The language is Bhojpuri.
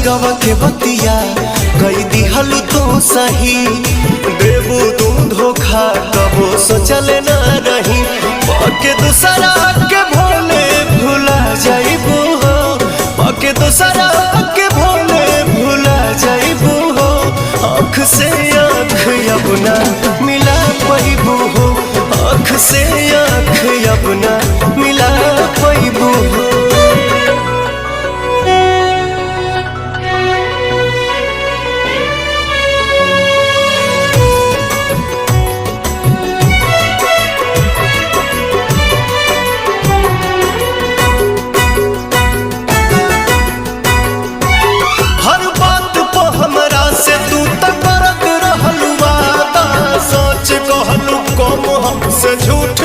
गवा के बतिया कई दिहल तो सही देबू तू धोखा कबो सोचले ना रही बाके दूसरा के भोले भुला जाइबू हो बाके दूसरा के भोले भुला जाइबू हो आँख से आँख अपना मिला पाइबू हो आँख से आँख अपना मिला पाइबू हो। से झूठ